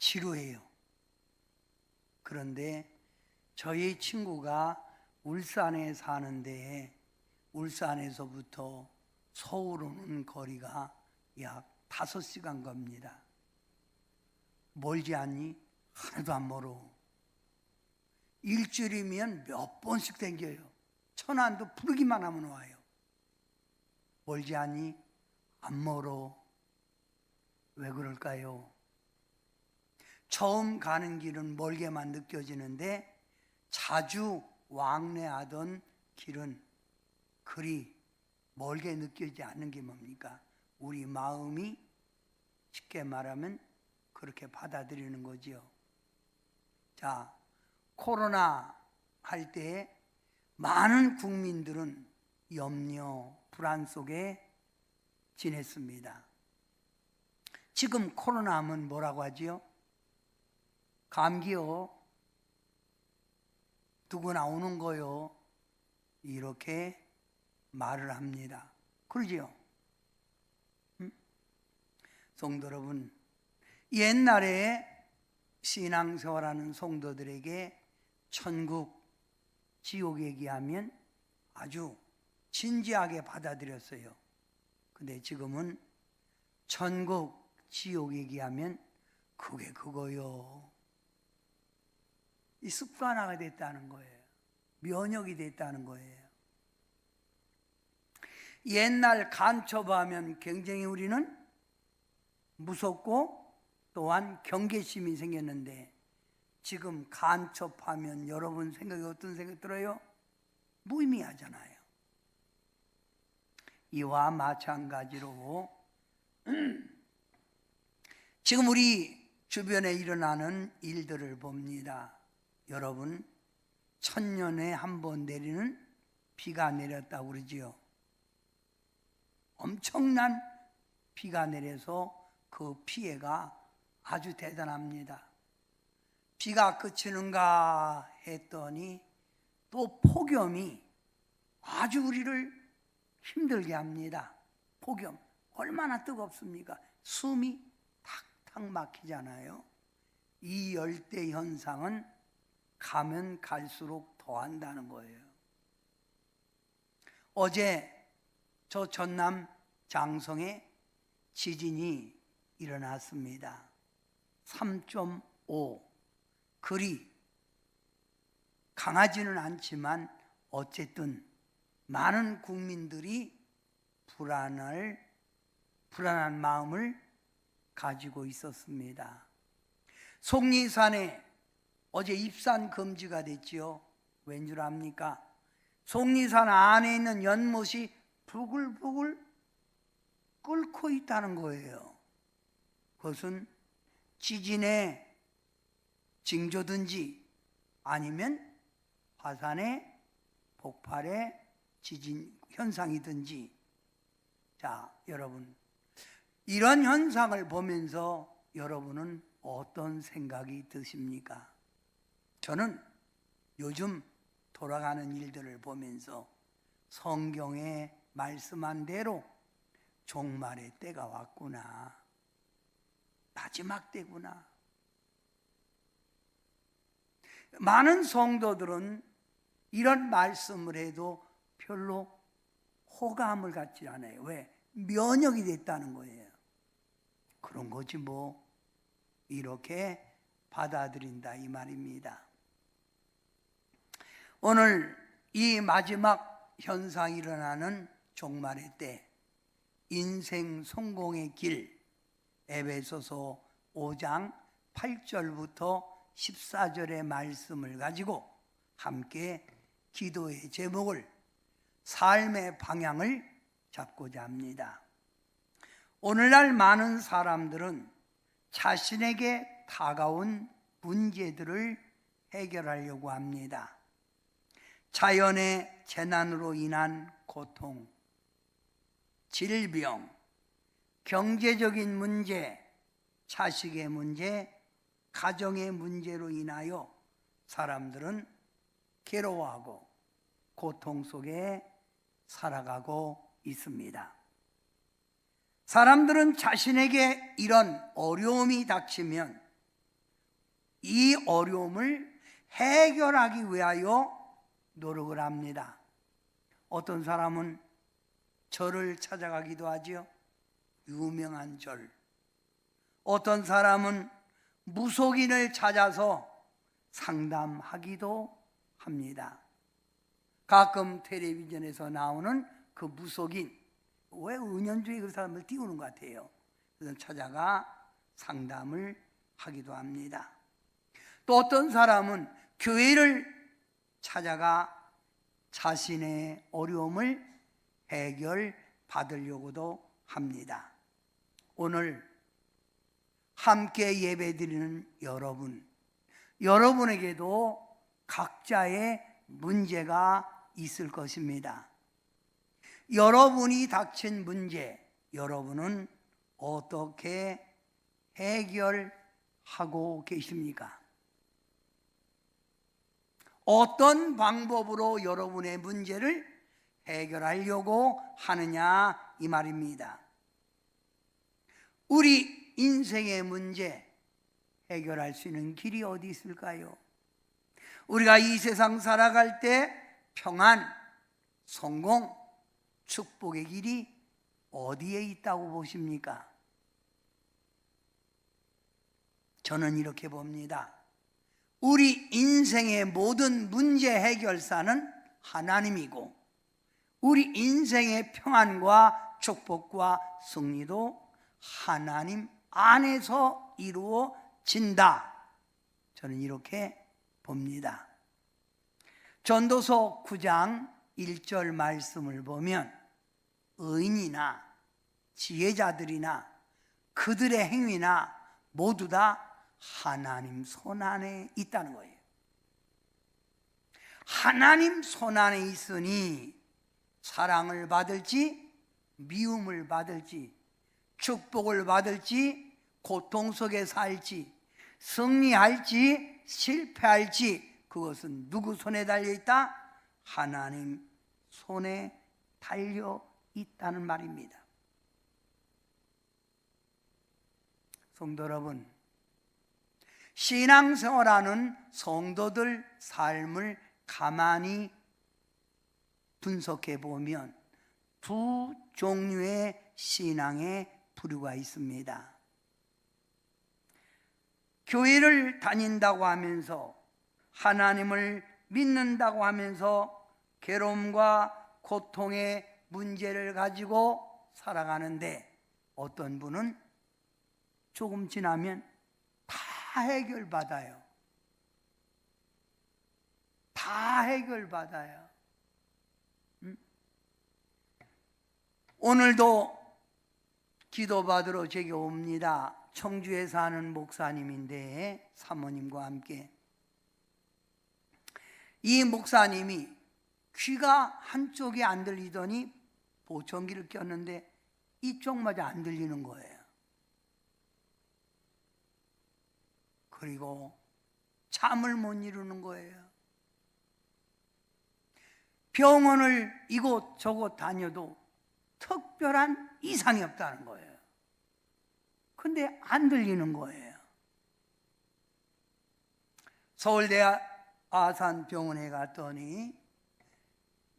지루해요. 그런데 저희 친구가 울산에 사는데 울산에서부터 서울 오는 거리가 약 5시간 겁니다. 멀지 않니? 하나도 안 멀어. 일주일이면 몇 번씩 댕겨요. 천안도 부르기만 하면 와요. 멀지 않니? 안 멀어. 왜 그럴까요? 처음 가는 길은 멀게만 느껴지는데 자주 왕래하던 길은 그리 멀게 느껴지지 않는 게 뭡니까? 우리 마음이 쉽게 말하면 그렇게 받아들이는 거지요. 자, 코로나 할 때 많은 국민들은 염려, 불안 속에 지냈습니다. 지금 코로나 하면 뭐라고 하지요? 감기요. 누구나 오는 거요. 이렇게 말을 합니다. 그러지요? 성도 여러분, 옛날에 신앙생활하는 성도들에게 천국, 지옥 얘기하면 아주 진지하게 받아들였어요. 근데 지금은 천국, 지옥 얘기하면 그게 그거요. 이 습관화가 됐다는 거예요. 면역이 됐다는 거예요. 옛날 간첩하면 굉장히 우리는 무섭고 또한 경계심이 생겼는데 지금 간첩하면 여러분 생각이 어떤 생각 들어요? 무의미하잖아요. 이와 마찬가지로 지금 우리 주변에 일어나는 일들을 봅니다. 여러분, 천년에 한 번 내리는 비가 내렸다고 그러지요. 엄청난 비가 내려서 그 피해가 아주 대단합니다. 비가 그치는가 했더니 또 폭염이 아주 우리를 힘들게 합니다. 폭염 얼마나 뜨겁습니까? 숨이 탁탁 막히잖아요. 이 열대 현상은 가면 갈수록 더한다는 거예요. 어제 저 전남 장성에 지진이 일어났습니다. 3.5 그리 강하지는 않지만 어쨌든 많은 국민들이 불안한 마음을 가지고 있었습니다. 속리산에 어제 입산 금지가 됐지요. 왠 줄 압니까? 속리산 안에 있는 연못이 부글부글 끓고 있다는 거예요. 그것은 지진의 징조든지 아니면 화산의 폭발의 지진 현상이든지. 자, 여러분, 이런 현상을 보면서 여러분은 어떤 생각이 드십니까? 저는 요즘 돌아가는 일들을 보면서 성경에 말씀한 대로 종말의 때가 왔구나. 마지막 때구나. 많은 성도들은 이런 말씀을 해도 별로 호감을 갖지 않아요. 왜? 면역이 됐다는 거예요. 그런 거지 뭐. 이렇게 받아들인다 이 말입니다. 오늘 이 마지막 현상이 일어나는 종말의 때, 인생 성공의 길, 에베소서 5장 8절부터 14절의 말씀을 가지고 함께 기도의 제목을, 삶의 방향을 잡고자 합니다. 오늘날 많은 사람들은 자신에게 다가온 문제들을 해결하려고 합니다. 자연의 재난으로 인한 고통, 질병, 경제적인 문제, 자식의 문제, 가정의 문제로 인하여 사람들은 괴로워하고 고통 속에 살아가고 있습니다. 사람들은 자신에게 이런 어려움이 닥치면 이 어려움을 해결하기 위하여 노력을 합니다. 어떤 사람은 절을 찾아가기도 하지요. 유명한 절. 어떤 사람은 무속인을 찾아서 상담하기도 합니다. 가끔 텔레비전에서 나오는 그 무속인, 왜 은연중에 그 사람을 띄우는 것 같아요. 그래서 찾아가 상담을 하기도 합니다. 또 어떤 사람은 교회를 찾아가 자신의 어려움을 해결받으려고도 합니다. 오늘 함께 예배드리는 여러분에게도 각자의 문제가 있을 것입니다. 여러분이 닥친 문제, 여러분은 어떻게 해결하고 계십니까? 어떤 방법으로 여러분의 문제를 해결하려고 하느냐 이 말입니다. 우리 인생의 문제 해결할 수 있는 길이 어디 있을까요? 우리가 이 세상 살아갈 때 평안, 성공, 축복의 길이 어디에 있다고 보십니까? 저는 이렇게 봅니다. 우리 인생의 모든 문제 해결사는 하나님이고, 우리 인생의 평안과 축복과 승리도 하나님 안에서 이루어진다. 저는 이렇게 봅니다. 전도서 9장 1절 말씀을 보면 의인이나 지혜자들이나 그들의 행위나 모두 다 하나님 손안에 있다는 거예요. 하나님 손안에 있으니 사랑을 받을지 미움을 받을지 축복을 받을지 고통 속에 살지 승리할지 실패할지 그것은 누구 손에 달려 있다? 하나님 손에 달려 있다는 말입니다. 성도 여러분, 신앙생활하는 성도들 삶을 가만히 분석해 보면 두 종류의 신앙의 부류가 있습니다. 교회를 다닌다고 하면서 하나님을 믿는다고 하면서 괴로움과 고통의 문제를 가지고 살아가는데 어떤 분은 조금 지나면 다 해결받아요. 다 해결받아요. 오늘도 기도받으러 제게 옵니다. 청주에 사는 목사님인데 사모님과 함께 이 목사님이 귀가 한쪽이 안 들리더니 보청기를 꼈는데 이쪽마저 안 들리는 거예요. 그리고 잠을 못 이루는 거예요. 병원을 이곳저곳 다녀도 특별한 이상이 없다는 거예요. 근데 안 들리는 거예요. 서울대 아산병원에 갔더니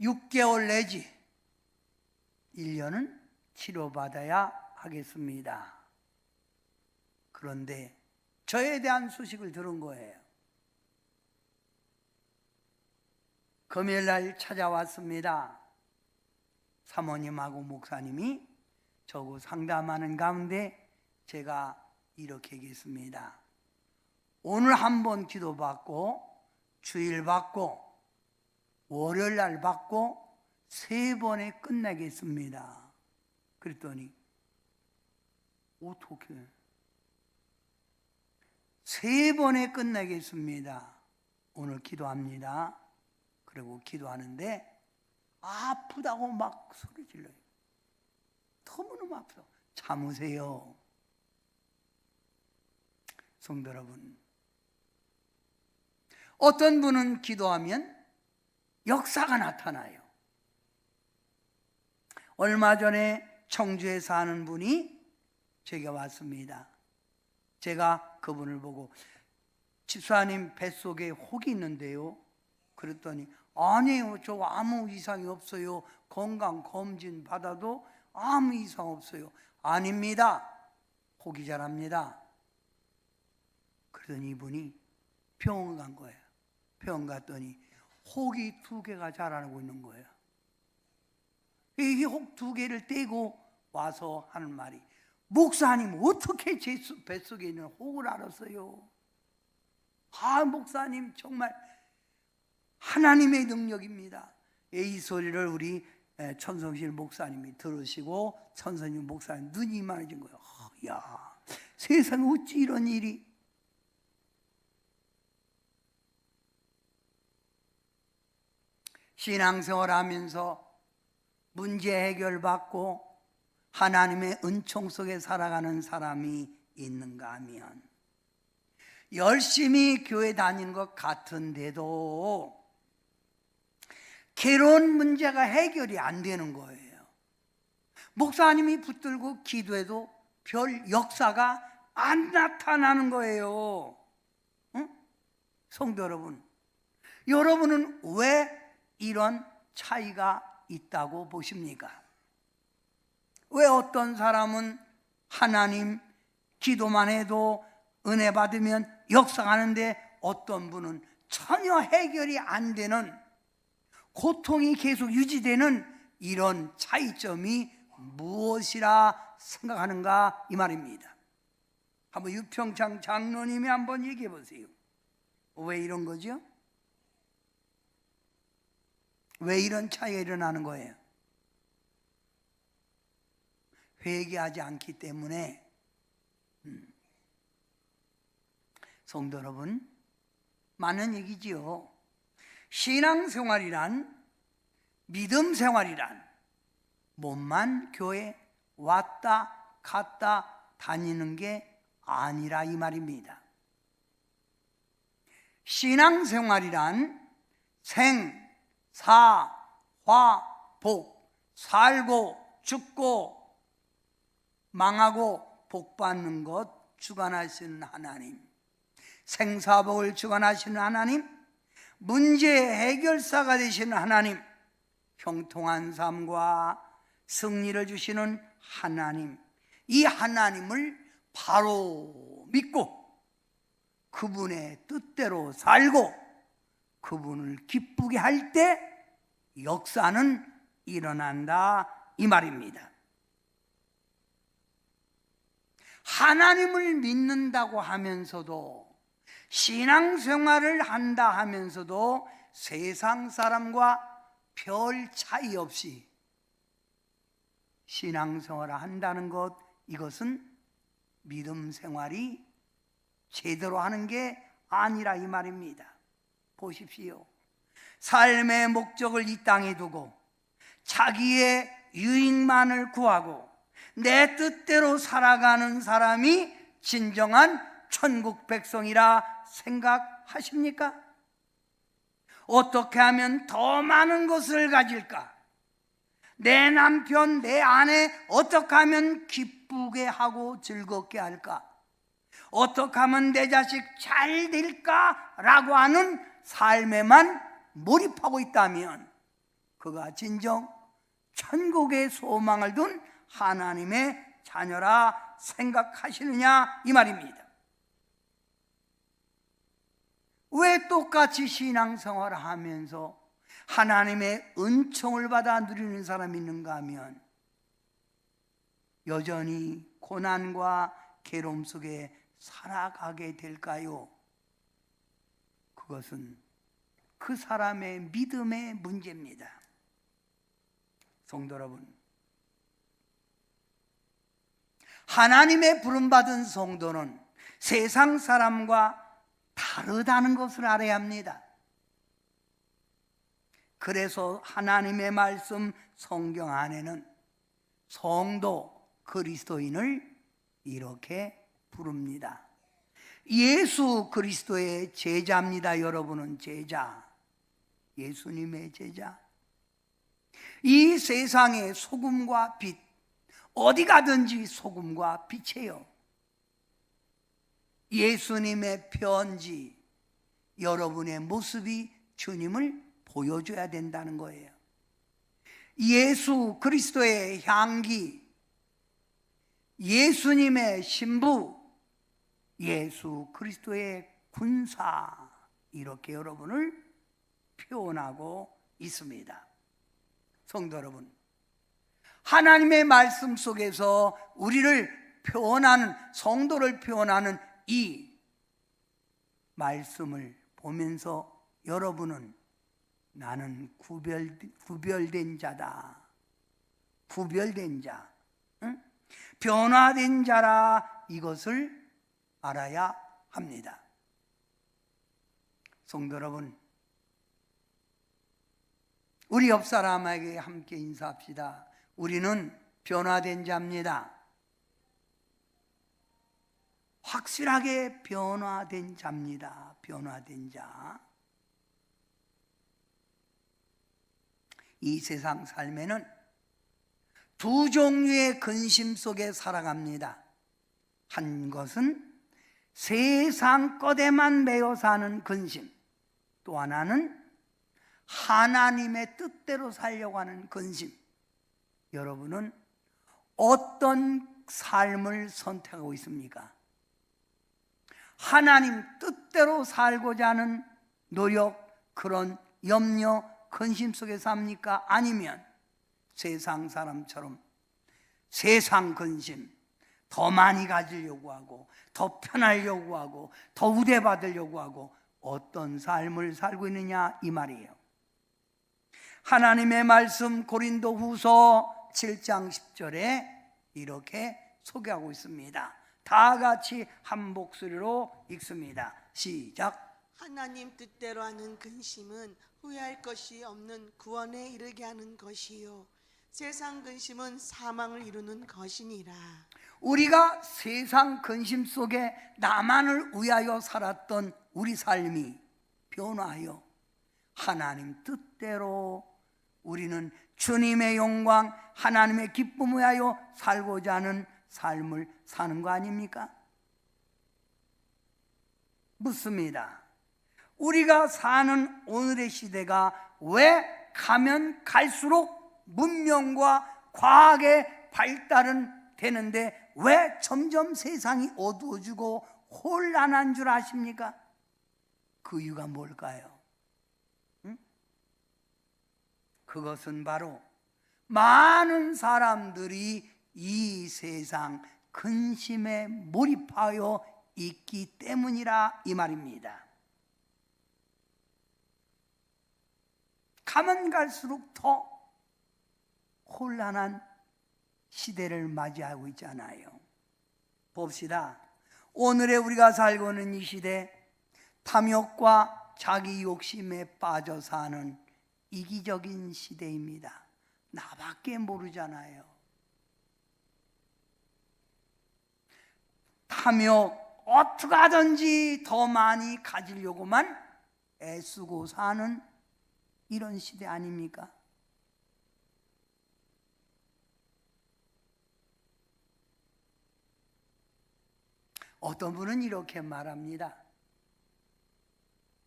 6개월 내지 1년은 치료받아야 하겠습니다. 그런데 저에 대한 소식을 들은 거예요. 금요일날 찾아왔습니다. 사모님하고 목사님이 저하고 상담하는 가운데 제가 이렇게 얘기했습니다. 오늘 한번 기도받고 주일 받고 월요일날 받고 3번에 끝나겠습니다. 그랬더니 어떻게 3번에 끝나겠습니다. 오늘 기도합니다. 그리고 기도하는데 아프다고 막 소리 질러요. 너무너무 아프다. 참으세요. 성도 여러분, 어떤 분은 기도하면 역사가 나타나요. 얼마 전에 청주에 사는 분이 제게 왔습니다. 제가 그분을 보고 집사님 뱃속에 혹이 있는데요. 그랬더니 아니에요, 저 아무 이상이 없어요. 건강검진 받아도 아무 이상 없어요. 아닙니다, 혹이 자랍니다. 그러더니 이분이 병원 간 거예요. 병원 갔더니 혹이 2개가 자라고 있는 거예요. 이 혹 2개를 떼고 와서 하는 말이, 목사님 어떻게 제 뱃속에 있는 혹을 알았어요? 아, 목사님 정말 하나님의 능력입니다. 이 소리를 우리 천성실 목사님이 들으시고 천성실 목사님 눈이 이만해진 거예요. 야, 세상에 어찌 이런 일이. 신앙생활 하면서 문제 해결받고 하나님의 은총 속에 살아가는 사람이 있는가 하면, 열심히 교회 다니는 것 같은데도 괴로운 문제가 해결이 안 되는 거예요. 목사님이 붙들고 기도해도 별 역사가 안 나타나는 거예요. 응? 성도 여러분, 여러분은 왜 이런 차이가 있다고 보십니까? 왜 어떤 사람은 하나님 기도만 해도 은혜 받으면 역사하는데 어떤 분은 전혀 해결이 안 되는, 고통이 계속 유지되는 이런 차이점이 무엇이라 생각하는가, 이 말입니다. 한번 유평창 장로님이 한번 얘기해 보세요. 왜 이런 거죠? 왜 이런 차이가 일어나는 거예요? 회개하지 않기 때문에. 성도 여러분, 많은 얘기지요. 신앙생활이란, 믿음생활이란 몸만 교회 왔다 갔다 다니는 게 아니라 이 말입니다. 신앙생활이란 생, 사, 화, 복, 살고 죽고 망하고 복 받는 것 주관하시는 하나님, 생사복을 주관하시는 하나님, 문제 해결사가 되시는 하나님, 형통한 삶과 승리를 주시는 하나님, 이 하나님을 바로 믿고 그분의 뜻대로 살고 그분을 기쁘게 할 때 역사는 일어난다, 이 말입니다. 하나님을 믿는다고 하면서도, 신앙생활을 한다 하면서도 세상 사람과 별 차이 없이 신앙생활을 한다는 것, 이것은 믿음생활이 제대로 하는 게 아니라 이 말입니다. 보십시오. 삶의 목적을 이 땅에 두고 자기의 유익만을 구하고 내 뜻대로 살아가는 사람이 진정한 천국 백성이라 생각하십니까? 어떻게 하면 더 많은 것을 가질까? 내 남편, 내 아내 어떻게 하면 기쁘게 하고 즐겁게 할까? 어떻게 하면 내 자식 잘 될까라고 하는 삶에만 몰입하고 있다면 그가 진정 천국의 소망을 둔 하나님의 자녀라 생각하시느냐, 이 말입니다. 왜 똑같이 신앙생활을 하면서 하나님의 은총을 받아 누리는 사람이 있는가 하면 여전히 고난과 괴로움 속에 살아가게 될까요? 그것은 그 사람의 믿음의 문제입니다. 성도 여러분, 하나님의 부름받은 성도는 세상 사람과 다르다는 것을 알아야 합니다. 그래서 하나님의 말씀 성경 안에는 성도, 그리스도인을 이렇게 부릅니다. 예수 그리스도의 제자입니다. 여러분은 제자, 예수님의 제자. 이 세상의 소금과 빛, 어디 가든지 소금과 빛이에요. 예수님의 편지, 여러분의 모습이 주님을 보여줘야 된다는 거예요. 예수 그리스도의 향기, 예수님의 신부, 예수 그리스도의 군사, 이렇게 여러분을 표현하고 있습니다. 성도 여러분, 하나님의 말씀 속에서 우리를 표현하는, 성도를 표현하는 이 말씀을 보면서 여러분은 나는 구별된 자다, 구별된 자, 응? 변화된 자라, 이것을 알아야 합니다. 성도 여러분, 우리 옆 사람에게 함께 인사합시다. 우리는 변화된 자입니다. 확실하게 변화된 자입니다. 변화된 자. 이 세상 삶에는 두 종류의 근심 속에 살아갑니다. 한 것은 세상 것에만 매여 사는 근심, 또 하나는 하나님의 뜻대로 살려고 하는 근심. 여러분은 어떤 삶을 선택하고 있습니까? 하나님 뜻대로 살고자 하는 노력, 그런 염려, 근심 속에 삽니까? 아니면 세상 사람처럼 세상 근심, 더 많이 가지려고 하고, 더 편하려고 하고, 더 우대받으려고 하고, 어떤 삶을 살고 있느냐, 이 말이에요. 하나님의 말씀 고린도후서 7장 10절에 이렇게 소개하고 있습니다. 다 같이 한 목소리로 읽습니다. 시작. 하나님 뜻대로 하는 근심은 후회할 것이 없는 구원에 이르게 하는 것이요, 세상 근심은 사망을 이루는 것이니라. 우리가 세상 근심 속에 나만을 위하여 살았던 우리 삶이 변화하여 하나님 뜻대로 우리는 주님의 영광, 하나님의 기쁨을 위하여 살고자 하는 삶을 사는 거 아닙니까? 묻습니다. 우리가 사는 오늘의 시대가 왜 가면 갈수록 문명과 과학의 발달은 되는데 왜 점점 세상이 어두워지고 혼란한 줄 아십니까? 그 이유가 뭘까요? 그것은 바로 많은 사람들이 이 세상 근심에 몰입하여 있기 때문이라, 이 말입니다. 가면 갈수록 더 혼란한 시대를 맞이하고 있잖아요. 봅시다. 오늘의 우리가 살고 있는 이 시대, 탐욕과 자기 욕심에 빠져 사는 이기적인 시대입니다. 나밖에 모르잖아요. 탐욕, 어떻게 하든지 더 많이 가지려고만 애쓰고 사는 이런 시대 아닙니까? 어떤 분은 이렇게 말합니다.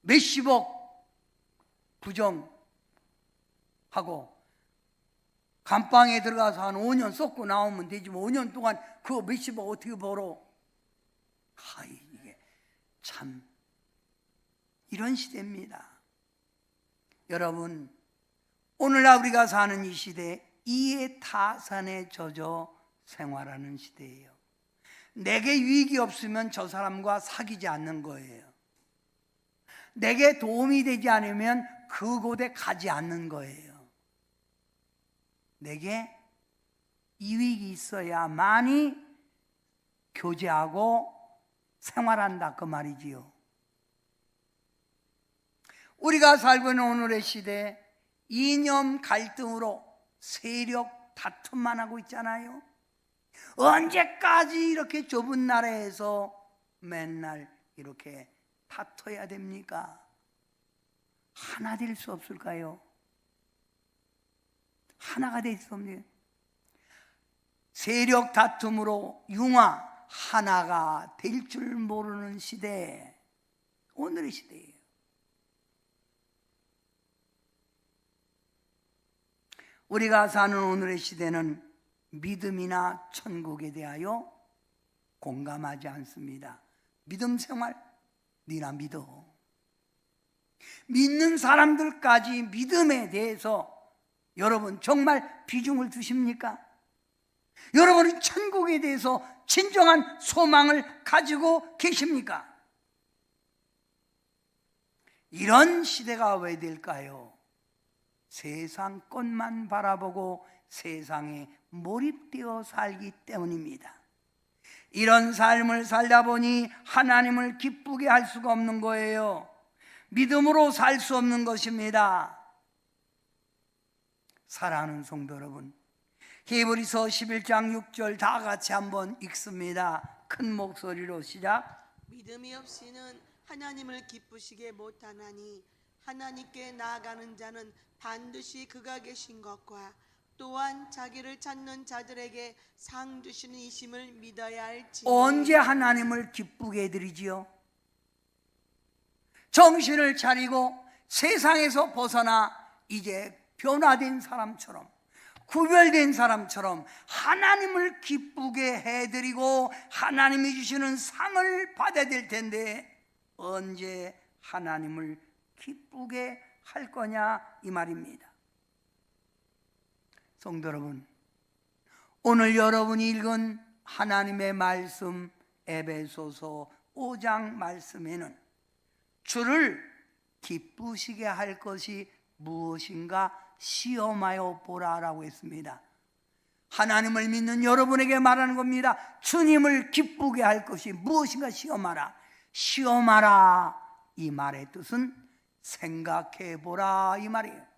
몇십억 부정하고 감방에 들어가서 한 5년 썩고 나오면 되지, 5년 동안 그 몇십억 어떻게 벌어? 이게 참 이런 시대입니다. 여러분, 오늘날 우리가 사는 이 시대, 이해 타산에 젖어 생활하는 시대예요. 내게 유익이 없으면 저 사람과 사귀지 않는 거예요. 내게 도움이 되지 않으면 그곳에 가지 않는 거예요. 내게 이익이 있어야만이 교제하고 생활한다, 그 말이지요. 우리가 살고 있는 오늘의 시대, 이념 갈등으로 세력 다툼만 하고 있잖아요. 언제까지 이렇게 좁은 나라에서 맨날 이렇게 다퉈야 됩니까? 하나 될 수 없을까요? 하나가 될 수 없네요. 세력 다툼으로 융화, 하나가 될 줄 모르는 시대, 오늘의 시대예요. 우리가 사는 오늘의 시대는 믿음이나 천국에 대하여 공감하지 않습니다. 믿음 생활, 니나 믿어. 믿는 사람들까지 믿음에 대해서 여러분 정말 비중을 두십니까? 여러분은 천국에 대해서 진정한 소망을 가지고 계십니까? 이런 시대가 왜 될까요? 세상 것만 바라보고 세상에 몰입되어 살기 때문입니다. 이런 삶을 살다 보니 하나님을 기쁘게 할 수가 없는 거예요. 믿음으로 살 수 없는 것입니다. 사랑하는 성도 여러분, 히브리서 11장 6절 다 같이 한번 읽습니다. 큰 목소리로 시작. 믿음이 없이는 하나님을 기쁘시게 못하나니 하나님께 나아가는 자는 반드시 그가 계신 것과 또한 자기를 찾는 자들에게 상 주시는 이심을 믿어야 할지. 언제 하나님을 기쁘게 해드리지요? 정신을 차리고 세상에서 벗어나 이제 변화된 사람처럼, 구별된 사람처럼 하나님을 기쁘게 해드리고 하나님이 주시는 상을 받아야 될 텐데 언제 하나님을 기쁘게 할 거냐 이 말입니다. 성도 여러분, 오늘 여러분이 읽은 하나님의 말씀 에베소서 5장 말씀에는 주를 기쁘시게 할 것이 무엇인가 시험하여 보라라고 했습니다. 하나님을 믿는 여러분에게 말하는 겁니다. 주님을 기쁘게 할 것이 무엇인가 시험하라. 시험하라 이 말의 뜻은 생각해 보라 이 말이에요.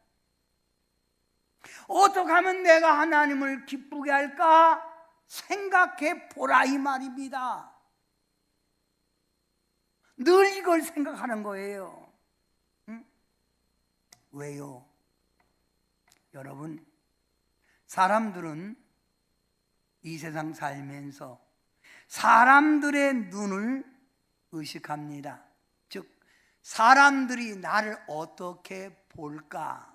어떻게 하면 내가 하나님을 기쁘게 할까? 생각해 보라 이 말입니다. 늘 이걸 생각하는 거예요. 응? 왜요? 여러분, 사람들은 이 세상 살면서 사람들의 눈을 의식합니다. 즉, 사람들이 나를 어떻게 볼까?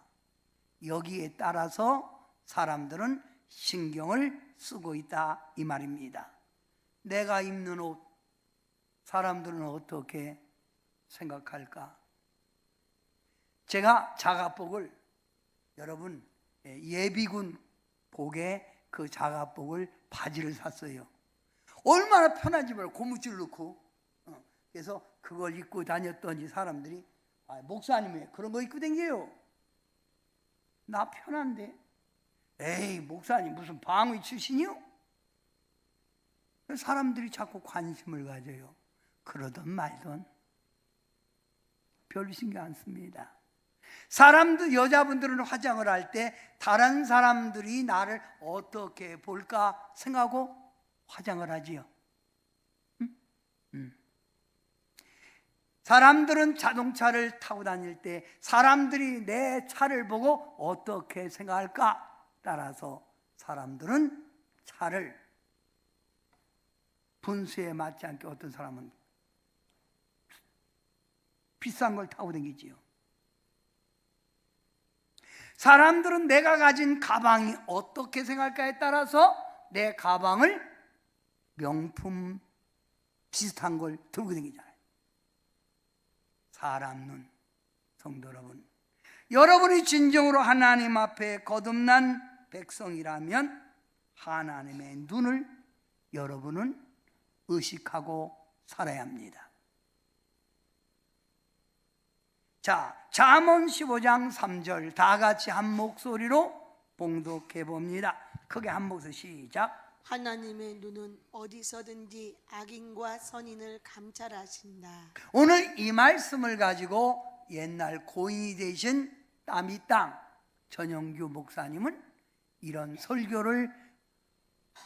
여기에 따라서 사람들은 신경을 쓰고 있다 이 말입니다. 내가 입는 옷, 사람들은 어떻게 생각할까? 제가 자가복을, 여러분 예비군 복에 그 자가복을 바지를 샀어요. 얼마나 편한지 몰라요. 고무줄 넣고. 그래서 그걸 입고 다녔더니 사람들이 목사님 왜 그런 거 입고 다녀요? 나 편한데. 에이, 목사님 무슨 방위 출신이요? 사람들이 자꾸 관심을 가져요. 그러던 말던 별 신경 안 씁니다. 사람들, 여자분들은 화장을 할 때 다른 사람들이 나를 어떻게 볼까 생각하고 화장을 하지요. 사람들은 자동차를 타고 다닐 때 사람들이 내 차를 보고 어떻게 생각할까 따라서 사람들은 차를 분수에 맞지 않게 어떤 사람은 비싼 걸 타고 다니지요. 사람들은 내가 가진 가방이 어떻게 생각할까에 따라서 내 가방을 명품 비슷한 걸 들고 다니잖아요. 사람 눈, 성도 여러분, 여러분이 진정으로 하나님 앞에 거듭난 백성이라면 하나님의 눈을 여러분은 의식하고 살아야 합니다. 자, 잠언 15장 3절 다 같이 한 목소리로 봉독해 봅니다. 크게 한 목소리 시작. 하나님의 눈은 어디서든지 악인과 선인을 감찰하신다. 오늘 이 말씀을 가지고 옛날 고인이 되신 땀이 땅 전영규 목사님은 이런 설교를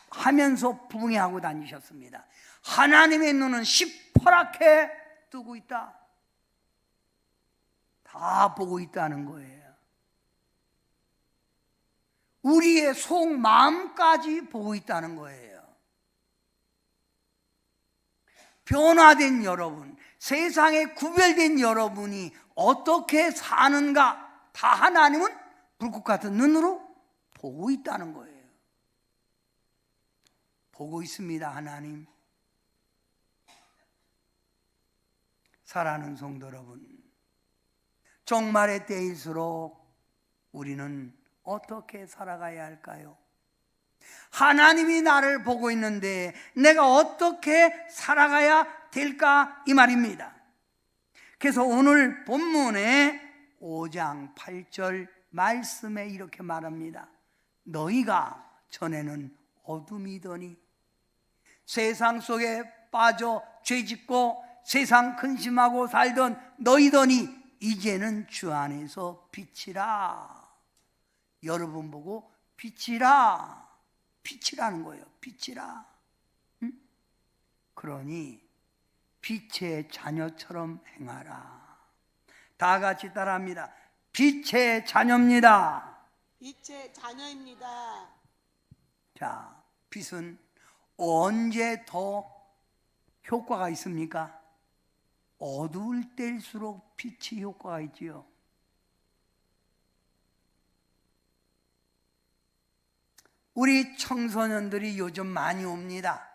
하면서 붕해하고 다니셨습니다. 하나님의 눈은 시퍼렇게 뜨고 있다. 다 보고 있다는 거예요. 우리의 속마음까지 보고 있다는 거예요. 변화된 여러분, 세상에 구별된 여러분이 어떻게 사는가 다 하나님은 불꽃 같은 눈으로 보고 있다는 거예요. 보고 있습니다, 하나님. 사랑하는 성도 여러분, 종말의 때일수록 우리는 어떻게 살아가야 할까요? 하나님이 나를 보고 있는데 내가 어떻게 살아가야 될까? 이 말입니다. 그래서 오늘 본문의 5장 8절 말씀에 이렇게 말합니다. 너희가 전에는 어둠이더니 세상 속에 빠져 죄짓고 세상 근심하고 살던 너희더니 이제는 주 안에서 빛이라. 여러분 보고 빛이라. 빛이라는 거예요. 빛이라. 응? 그러니 빛의 자녀처럼 행하라. 다 같이 따라합니다. 빛의 자녀입니다. 빛의 자녀입니다. 자, 빛은 언제 더 효과가 있습니까? 어두울 때일수록 빛이 효과가 있지요. 우리 청소년들이 요즘 많이 옵니다.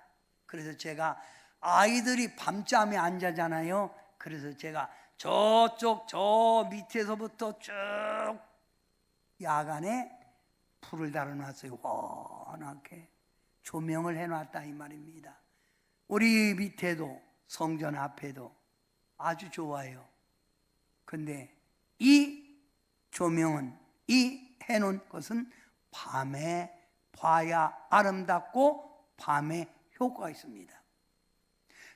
그래서 제가 아이들이 밤잠에 안 자잖아요. 그래서 제가 저쪽 저 밑에서부터 쭉 야간에 불을 달아놨어요. 환하게 조명을 해놨다 이 말입니다. 우리 밑에도 성전 앞에도 아주 좋아요. 근데 이 조명은, 이 해놓은 것은 밤에 봐야 아름답고 밤에 효과가 있습니다.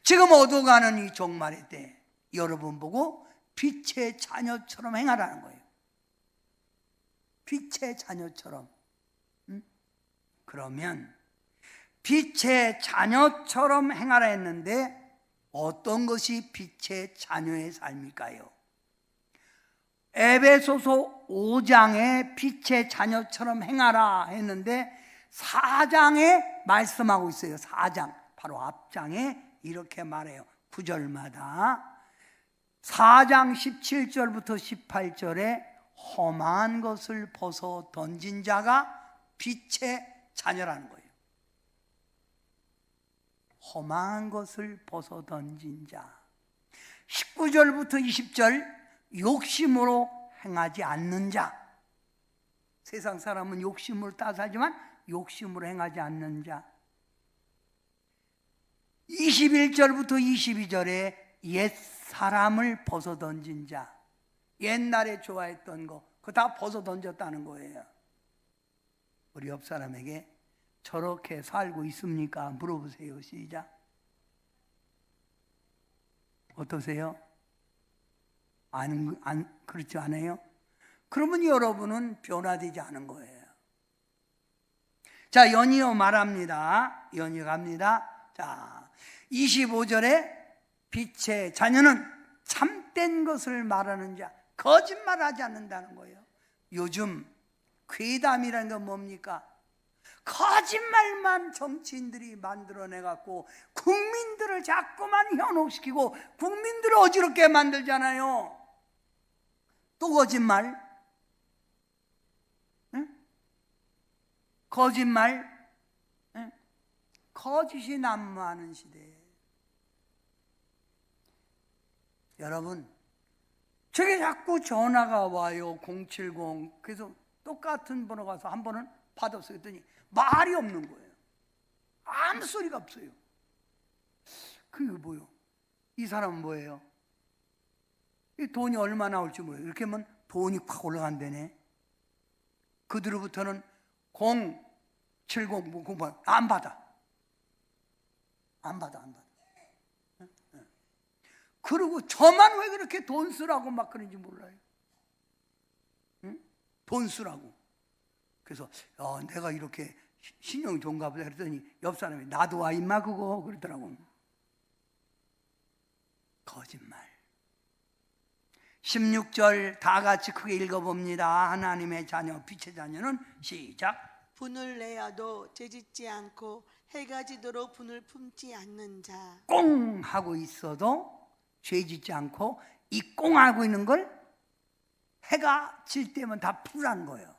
지금 어두워가는 이 종말의 때 여러분 보고 빛의 자녀처럼 행하라는 거예요. 빛의 자녀처럼. 그러면 빛의 자녀처럼 행하라 했는데 어떤 것이 빛의 자녀의 삶일까요? 에베소서 5장에 빛의 자녀처럼 행하라 했는데 4장에 말씀하고 있어요. 4장 바로 앞장에 이렇게 말해요. 9절마다 4장 17절부터 18절에 험한 것을 벗어 던진 자가 빛의 자녀라는 거예요. 험한 것을 벗어 던진 자. 19절부터 20절 욕심으로 행하지 않는 자. 세상 사람은 욕심으로 따사하지만 욕심으로 행하지 않는 자. 21절부터 22절에 옛 사람을 벗어 던진 자. 옛날에 좋아했던 거 그거 다 벗어 던졌다는 거예요. 우리 옆 사람에게 저렇게 살고 있습니까? 물어보세요. 시작. 어떠세요? 그렇지 않아요? 그러면 여러분은 변화되지 않은 거예요. 자, 연이어 말합니다. 연이어 갑니다. 자, 25절에 빛의 자녀는 참된 것을 말하는 자, 거짓말하지 않는다는 거예요. 요즘 괴담이라는 건 뭡니까? 거짓말만 정치인들이 만들어내갖고 국민들을 자꾸만 현혹시키고 국민들을 어지럽게 만들잖아요. 또 거짓말. 응? 거짓말. 응? 거짓이 난무하는 시대에 여러분, 저게 자꾸 전화가 와요. 070. 그래서 똑같은 번호 가서 한 번은 받았어요. 그랬더니 말이 없는 거예요. 아무 소리가 없어요. 그게 뭐예요? 이 사람은 뭐예요? 이 돈이 얼마 나올지 모르요. 이렇게 하면 돈이 확 올라간다네. 그들로부터는 070, 08, 안 받아. 그리고 저만 왜 그렇게 돈 쓰라고 막 그런지 몰라요. 응? 돈 쓰라고. 그래서 내가 이렇게 신용이 좋은가 보다 그랬더니 옆 사람이 나도 와 임마 그거 그러더라고. 거짓말. 16절 다 같이 크게 읽어봅니다. 하나님의 자녀, 빛의 자녀는 시작. 분을 내어도 죄짓지 않고 해가 지도록 분을 품지 않는 자. 꽁 하고 있어도 죄짓지 않고 이 꽁 하고 있는 걸 해가 질 때면 다 풀라는 거예요.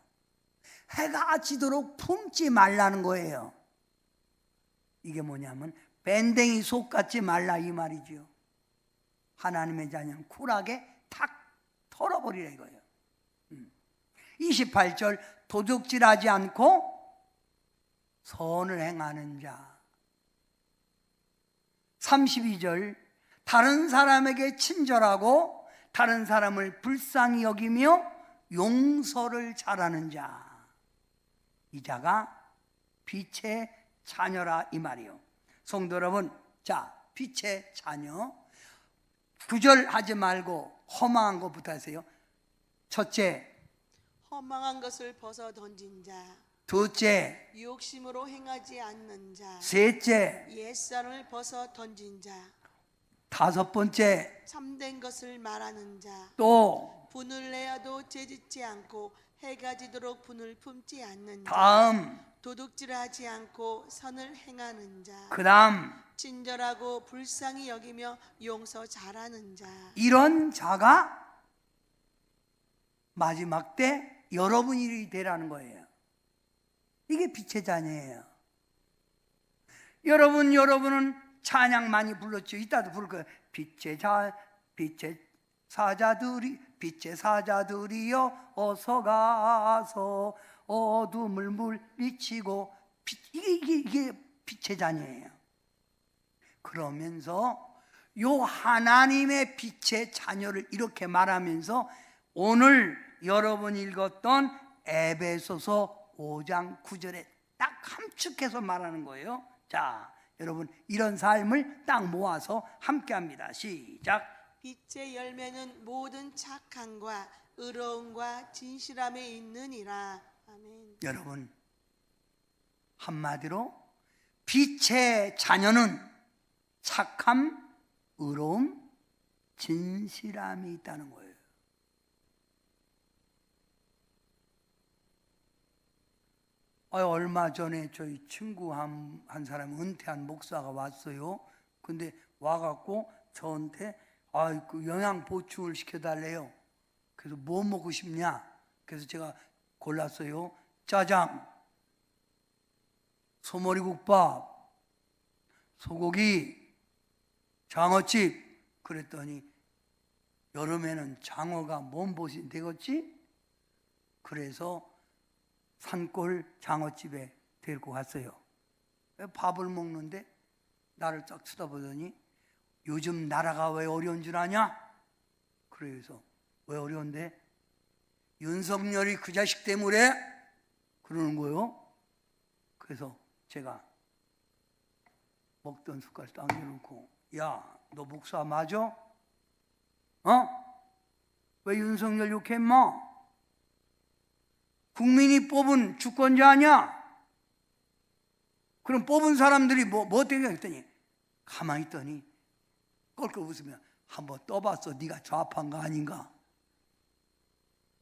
해가 지도록 품지 말라는 거예요. 이게 뭐냐면 밴댕이 속 같지 말라 이 말이지요. 하나님의 자녀는 쿨하게 탁 털어버리라 이거예요. 28절 도둑질하지 않고 선을 행하는 자. 32절 다른 사람에게 친절하고 다른 사람을 불쌍히 여기며 용서를 잘하는 자. 이 자가 빛의 자녀라 이 말이요. 성도 여러분, 자, 빛의 자녀. 구절하지 말고 허망한 것부터 하세요. 첫째, 허망한 것을 벗어 던진 자. 둘째, 욕심으로 행하지 않는 자. 셋째, 옛사람을 벗어 던진 자. 다섯 번째, 참된 것을 말하는 자. 또 분을 내어도 죄짓지 않고 해가 지도록 분을 품지 않는 자. 다음, 도둑질하지 않고 선을 행하는 자. 그 다음, 친절하고 불쌍히 여기며 용서 잘하는 자. 이런 자가 마지막 때 여러분이 되라는 거예요. 이게 빛의 자녀예요. 여러분은 찬양 많이 불렀죠. 이따도 부를 거예요. 빛의 사자들이여 어서 가서 어둠을 물리치고 이게 빛의 자녀예요. 그러면서 요 하나님의 빛의 자녀를 이렇게 말하면서 오늘 여러분 읽었던 에베소서 5장 9절에 딱 함축해서 말하는 거예요. 자, 여러분 이런 삶을 딱 모아서 함께 합니다. 시작. 빛의 열매는 모든 착함과 의로움과 진실함에 있느니라. 아멘. 여러분 한마디로 빛의 자녀는 착함, 의로움, 진실함이 있다는 거예요. 얼마 전에 저희 친구 한 사람 은퇴한 목사가 왔어요. 근데 와갖고 저한테 그 영양 보충을 시켜달래요. 그래서 뭐 먹고 싶냐? 그래서 제가 골랐어요. 짜장, 소머리국밥, 소고기, 장어집. 그랬더니 여름에는 장어가 몸보신 되겠지? 그래서 산골 장어집에 데리고 갔어요. 밥을 먹는데 나를 딱 쳐다보더니 요즘 나라가 왜 어려운 줄 아냐? 그래서 왜 어려운데? 윤석열이 그 자식 때문에 그러는 거예요. 그래서 제가 먹던 숟갈 당겨놓고 야, 너 목사 맞아? 왜 윤석열 욕해 인마? 국민이 뽑은 주권자 아니야? 그럼 뽑은 사람들이 뭐 어떻게 했더니 가만히 있더니 껄껄 웃으며 한번 떠봤어. 네가 좌파인 거 아닌가?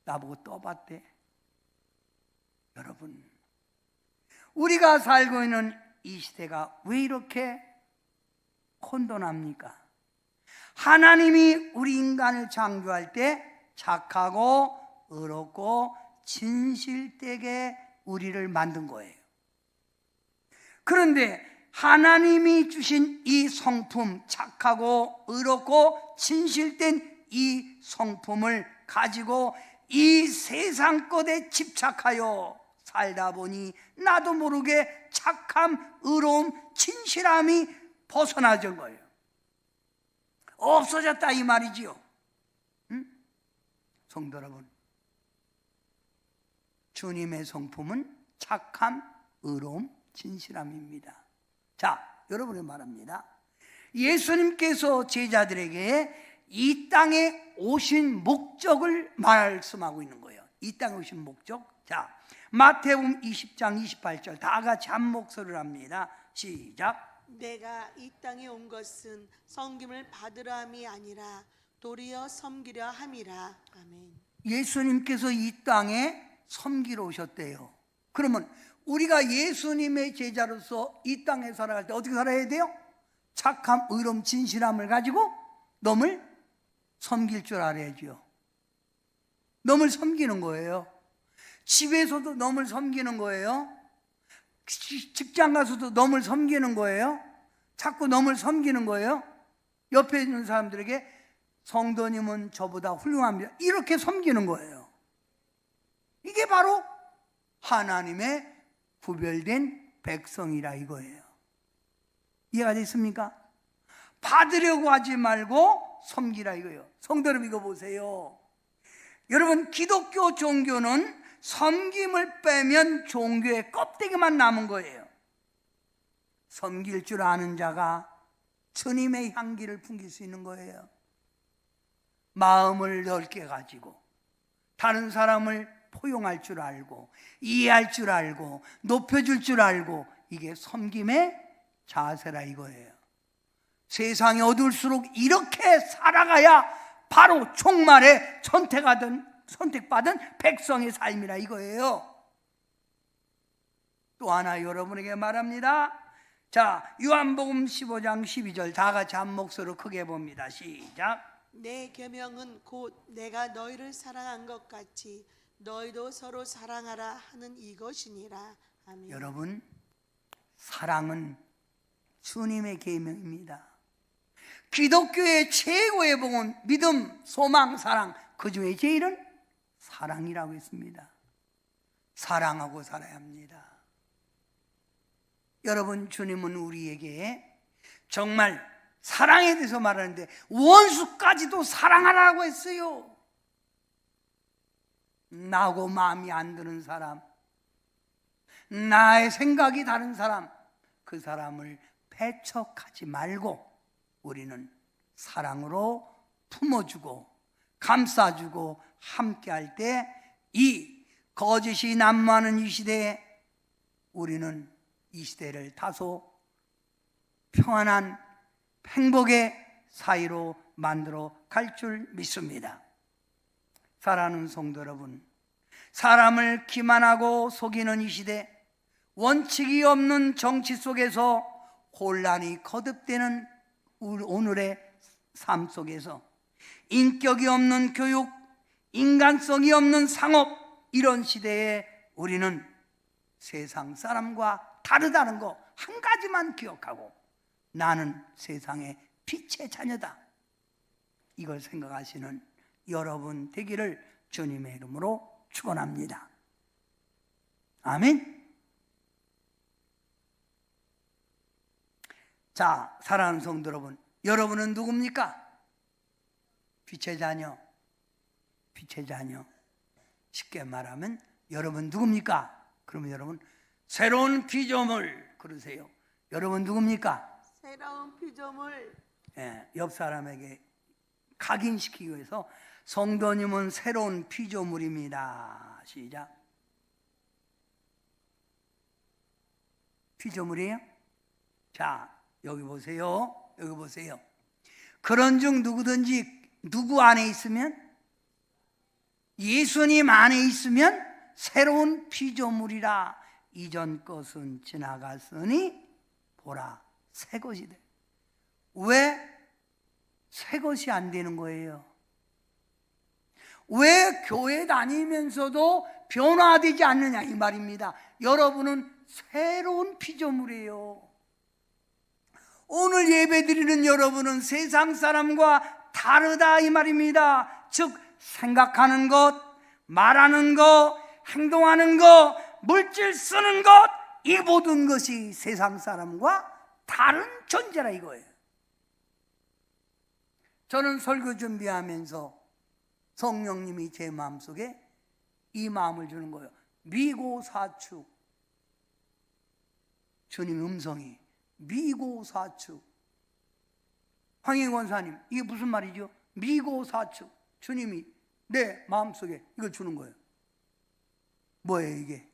나보고 떠봤대. 여러분, 우리가 살고 있는 이 시대가 왜 이렇게 혼돈합니까? 하나님이 우리 인간을 창조할 때 착하고 의롭고 진실되게 우리를 만든 거예요. 그런데 하나님이 주신 이 성품, 착하고 의롭고 진실된 이 성품을 가지고 이 세상 것에 집착하여 살다 보니 나도 모르게 착함, 의로움, 진실함이 벗어나진 거예요. 없어졌다 이 말이지요. 성도 여러분, 주님의 성품은 착함, 의로움, 진실함입니다. 자, 여러분이 말합니다. 예수님께서 제자들에게 이 땅에 오신 목적을 말씀하고 있는 거예요. 이 땅에 오신 목적. 자, 마태복음 20장 28절 다 같이 한 목소리를 합니다. 시작. 내가 이 땅에 온 것은 섬김을 받으려 함이 아니라 도리어 섬기려 함이라. 아멘. 예수님께서 이 땅에 섬기러 오셨대요. 그러면 우리가 예수님의 제자로서 이 땅에 살아갈 때 어떻게 살아야 돼요? 착함, 의로움, 진실함을 가지고 넘을 섬길 줄 알아야죠. 넘을 섬기는 거예요. 집에서도 넘을 섬기는 거예요. 직장 가서도 넘을 섬기는 거예요. 자꾸 넘을 섬기는 거예요. 옆에 있는 사람들에게 성도님은 저보다 훌륭합니다, 이렇게 섬기는 거예요. 이게 바로 하나님의 구별된 백성이라 이거예요. 이해가 됐습니까? 받으려고 하지 말고 섬기라 이거예요. 성도 여러분, 이거 보세요. 여러분, 기독교 종교는 섬김을 빼면 종교의 껍데기만 남은 거예요. 섬길 줄 아는 자가 주님의 향기를 풍길 수 있는 거예요. 마음을 넓게 가지고 다른 사람을 포용할 줄 알고 이해할 줄 알고 높여줄 줄 알고, 이게 섬김의 자세라 이거예요. 세상이 어두울수록 이렇게 살아가야 바로 종말에 선택받은 백성의 삶이라 이거예요. 또 하나 여러분에게 말합니다. 자, 요한복음 15장 12절 다 같이 한 목소리로 크게 봅니다. 시작. 내 계명은 곧 내가 너희를 사랑한 것 같이 너희도 서로 사랑하라 하는 이것이니라. 아멘. 여러분, 사랑은 주님의 계명입니다. 기독교의 최고의 복은 믿음, 소망, 사랑, 그 중에 제일은 사랑이라고 했습니다. 사랑하고 살아야 합니다. 여러분, 주님은 우리에게 정말 사랑에 대해서 말하는데 원수까지도 사랑하라고 했어요. 나하고 마음이 안 드는 사람, 나의 생각이 다른 사람, 그 사람을 배척하지 말고 우리는 사랑으로 품어주고 감싸주고 함께할 때, 이 거짓이 난무하는 이 시대에 우리는 이 시대를 다소 평안한 행복의 사이로 만들어 갈 줄 믿습니다. 사랑하는 성도 여러분, 사람을 기만하고 속이는 이 시대, 원칙이 없는 정치 속에서 혼란이 거듭되는 오늘의 삶 속에서 인격이 없는 교육, 인간성이 없는 상업, 이런 시대에 우리는 세상 사람과 다르다는 거 한 가지만 기억하고, 나는 세상의 빛의 자녀다, 이걸 생각하시는 여러분 되기를 주님의 이름으로 축원합니다. 아멘. 자, 사랑하는 성도 여러분, 여러분은 누굽니까? 빛의 자녀. 빛의 자녀. 쉽게 말하면 여러분 누굽니까? 그러면 여러분 새로운 피조물. 그러세요. 여러분 누굽니까? 새로운 피조물. 옆 사람에게 각인시키기 위해서 성도님은 새로운 피조물입니다. 시작. 피조물이에요? 자, 여기 보세요. 여기 보세요. 그런즉 누구든지 누구 안에 있으면, 예수님 안에 있으면 새로운 피조물이라. 이전 것은 지나갔으니 보라, 새 것이 돼. 왜 새 것이 안 되는 거예요? 왜 교회 다니면서도 변화되지 않느냐 이 말입니다. 여러분은 새로운 피조물이에요. 오늘 예배드리는 여러분은 세상 사람과 다르다 이 말입니다. 즉 생각하는 것, 말하는 것, 행동하는 것, 물질 쓰는 것, 이 모든 것이 세상 사람과 다른 존재라 이거예요. 저는 설교 준비하면서 성령님이 제 마음속에 이 마음을 주는 거예요. 미고사축. 주님 음성이 미고사축. 황희 권사님, 이게 무슨 말이죠? 미고사축. 주님이 내 마음속에 이걸 주는 거예요. 뭐예요 이게?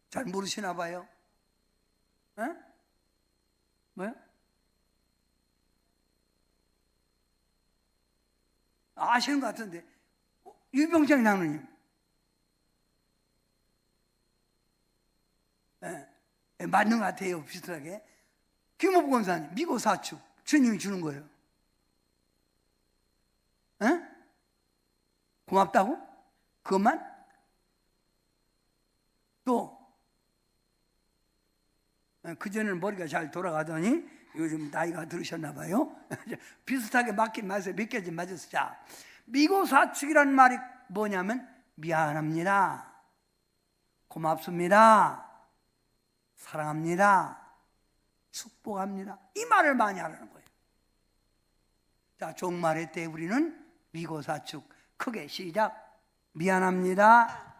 잘 모르시나 봐요. 에? 뭐요? 아시는 것 같은데. 유병장 장로님, 맞는 것 같아요. 비슷하게. 김호부 권사님, 미고사축. 주님이 주는 거예요. 고맙다고? 그것만? 또 그전에는 머리가 잘 돌아가더니 요즘 나이가 들으셨나 봐요. 비슷하게 맞긴 맞아요. 몇 개지 맞았어. 자, 미고사축이라는 말이 뭐냐면 미안합니다, 고맙습니다, 사랑합니다, 축복합니다, 이 말을 많이 하라는 거예요. 자, 종말의 때 우리는 미고사축 크게 시작. 미안합니다,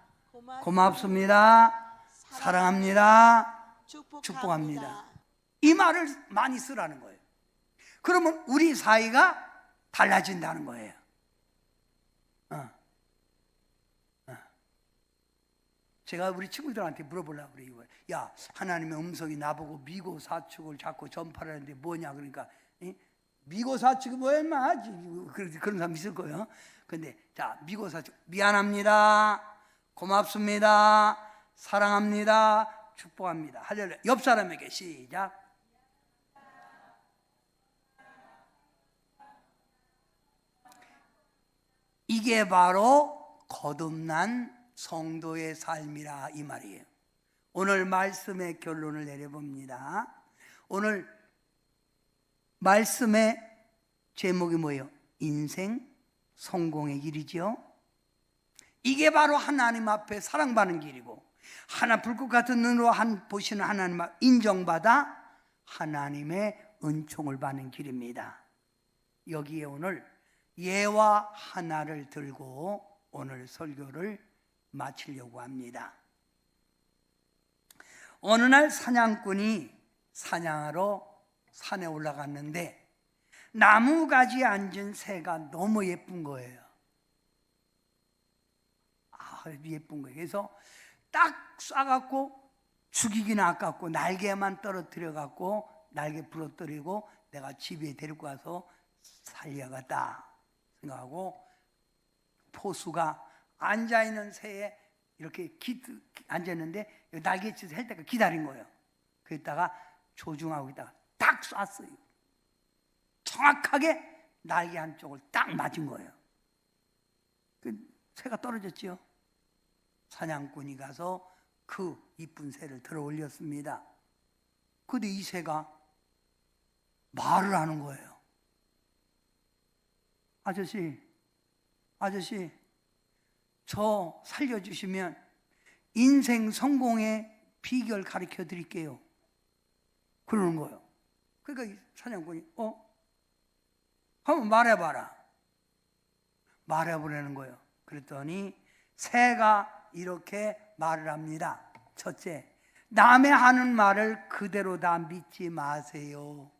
고맙습니다, 사랑합니다, 축복합니다. 이 말을 많이 쓰라는 거예요. 그러면 우리 사이가 달라진다는 거예요. 제가 우리 친구들한테 물어보려고 그래요. 야, 하나님의 음성이 나보고 미고사축을 자꾸 전파하는데 뭐냐 그러니까 미고사축이 뭐야 인마? 그런 사람 있을 거예요. 근데 자, 미고사축 미안합니다, 고맙습니다, 사랑합니다, 축복합니다. 할렐루야. 옆 사람에게 시작. 이게 바로 거듭난 성도의 삶이라 이 말이에요. 오늘 말씀의 결론을 내려봅니다. 오늘 말씀의 제목이 뭐예요? 인생 성공의 길이죠. 이게 바로 하나님 앞에 사랑받는 길이고, 하나 불꽃 같은 눈으로 보시는 하나님 앞 인정받아 하나님의 은총을 받는 길입니다. 여기에 오늘 예와 하나를 들고 오늘 설교를 마치려고 합니다. 어느 날 사냥꾼이 사냥하러 산에 올라갔는데 나무가지에 앉은 새가 너무 예쁜 거예요. 예쁜 거예요. 그래서 딱 쏴갖고 죽이기는 아깝고 날개만 떨어뜨려갖고 날개 부러뜨리고 내가 집에 데리고 가서 살려야겠다 생각하고 포수가 앉아있는 새에 이렇게 앉았는데 날개짓을 할 때가 기다린 거예요. 그랬다가 조중하고 있다가 딱 쐈어요. 정확하게 날개 한쪽을 딱 맞은 거예요. 그 새가 떨어졌지요. 사냥꾼이 가서 그 이쁜 새를 들어 올렸습니다. 근데 이 새가 말을 하는 거예요. 아저씨, 저 살려주시면 인생 성공의 비결 가르쳐 드릴게요. 그러는 거예요. 그러니까 이 사냥꾼이 한번 말해봐라. 말해보라는 거예요. 그랬더니 새가 이렇게 말을 합니다. 첫째, 남의 하는 말을 그대로 다 믿지 마세요.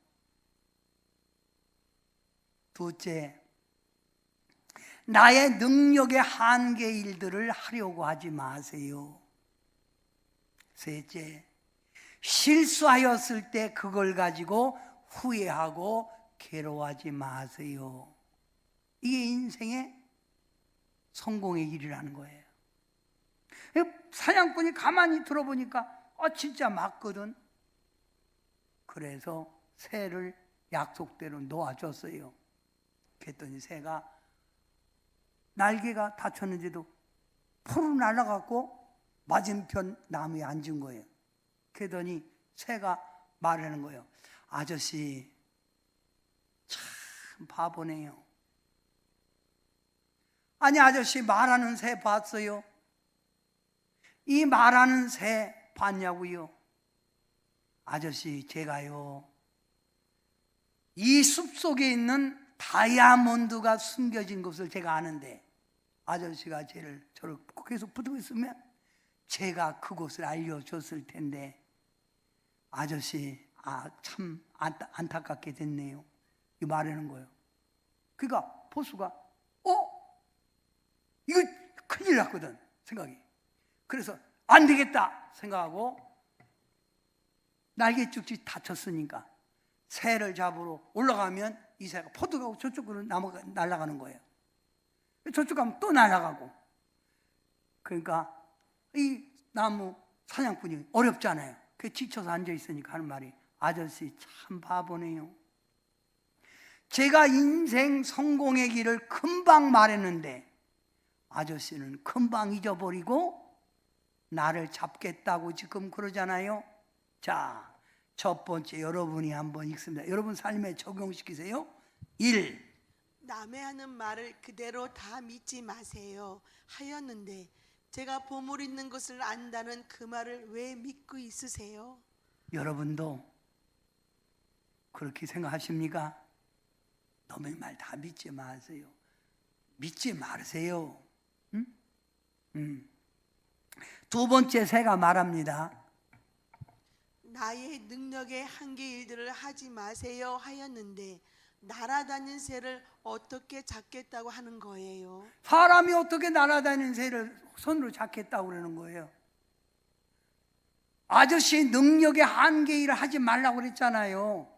둘째, 나의 능력의 한계 일들을 하려고 하지 마세요. 셋째, 실수하였을 때 그걸 가지고 후회하고 괴로워하지 마세요. 이게 인생의 성공의 길이라는 거예요. 사냥꾼이 가만히 들어보니까 진짜 맞거든. 그래서 새를 약속대로 놓아줬어요. 그랬더니 새가 날개가 다쳤는데도 푸르 날아갔고 맞은편 나무에 앉은 거예요. 그러더니 새가 말하는 거예요. 아저씨 참 바보네요. 아니 아저씨 말하는 새 봤어요? 이 말하는 새 봤냐고요? 아저씨 제가요 이 숲속에 있는 다이아몬드가 숨겨진 것을 제가 아는데 아저씨가 저를 계속 붙들고 있으면 제가 그곳을 알려줬을 텐데 아저씨 참 안타깝게 됐네요. 이 말하는 거예요. 그러니까 포수가 이거 큰일 났거든 생각이. 그래서 안 되겠다 생각하고 날개쭉지 다쳤으니까 새를 잡으러 올라가면 이 새가 포도가고 저쪽으로 날아가는 거예요. 저쪽 가면 또 날아가고. 그러니까 이 나무 사냥꾼이 어렵잖아요. 그 지쳐서 앉아있으니까 하는 말이 아저씨 참 바보네요. 제가 인생 성공의 길을 금방 말했는데 아저씨는 금방 잊어버리고 나를 잡겠다고 지금 그러잖아요. 자, 첫 번째 여러분이 한번 읽습니다. 여러분 삶에 적용시키세요. 1. 남의 하는 말을 그대로 다 믿지 마세요 하였는데 제가 보물 있는 것을 안다는 그 말을 왜 믿고 있으세요? 여러분도 그렇게 생각하십니까? 남의 말 다 믿지 마세요. 믿지 마세요. 두 번째 새가 말합니다. 나의 능력의 한계 일들을 하지 마세요 하였는데 날아다니는 새를 어떻게 잡겠다고 하는 거예요? 사람이 어떻게 날아다니는 새를 손으로 잡겠다고 그러는 거예요? 아저씨 능력의 한계 일을 하지 말라고 그랬잖아요.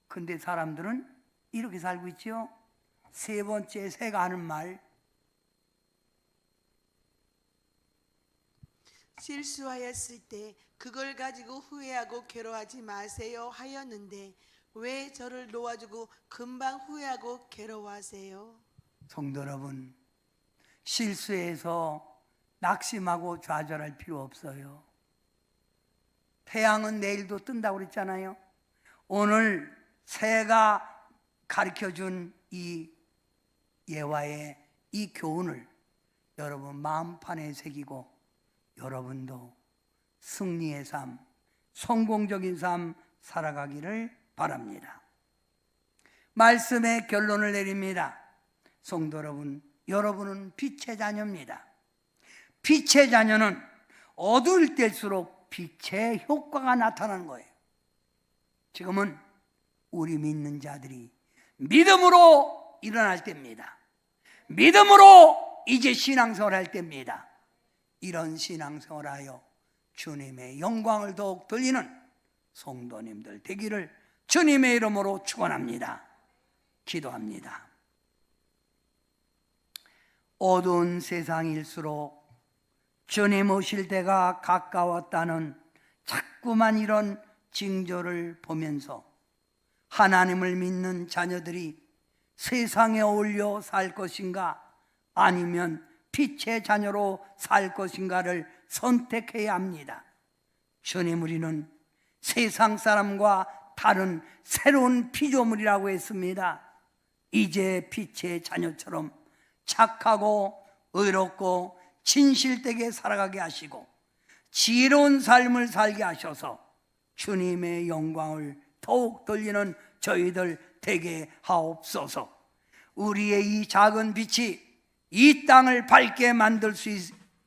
근데 사람들은 이렇게 살고 있죠. 세 번째 새가 하는 말. 실수하였을 때 그걸 가지고 후회하고 괴로워하지 마세요 하였는데 왜 저를 놓아주고 금방 후회하고 괴로워하세요? 성도 여러분, 실수해서 낙심하고 좌절할 필요 없어요. 태양은 내일도 뜬다고 그랬잖아요. 오늘 새가 가르쳐준 이 예화의 이 교훈을 여러분 마음판에 새기고 여러분도 승리의 삶, 성공적인 삶 살아가기를 바랍니다. 말씀의 결론을 내립니다. 성도 여러분, 여러분은 빛의 자녀입니다. 빛의 자녀는 어두울 때일수록 빛의 효과가 나타나는 거예요. 지금은 우리 믿는 자들이 믿음으로 일어날 때입니다. 믿음으로 이제 신앙생활 할 때입니다. 이런 신앙생활하여 주님의 영광을 더욱 돌리는 성도님들 되기를 주님의 이름으로 축원합니다. 기도합니다. 어두운 세상일수록 주님 오실 때가 가까웠다는 자꾸만 이런 징조를 보면서 하나님을 믿는 자녀들이 세상에 어울려 살 것인가 아니면 빛의 자녀로 살 것인가를 선택해야 합니다. 주님, 우리는 세상 사람과 다른 새로운 피조물이라고 했습니다. 이제 빛의 자녀처럼 착하고 의롭고 진실되게 살아가게 하시고 지혜로운 삶을 살게 하셔서 주님의 영광을 더욱 돌리는 저희들 되게 하옵소서. 우리의 이 작은 빛이 이 땅을 밝게 만들 수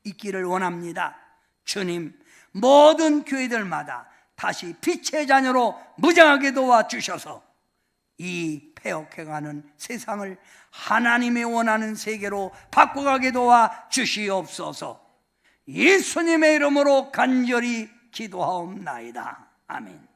있기를 원합니다. 주님, 모든 교회들마다 다시 빛의 자녀로 무장하게 도와주셔서 이 폐역해가는 세상을 하나님이 원하는 세계로 바꿔가게 도와주시옵소서. 예수님의 이름으로 간절히 기도하옵나이다. 아멘.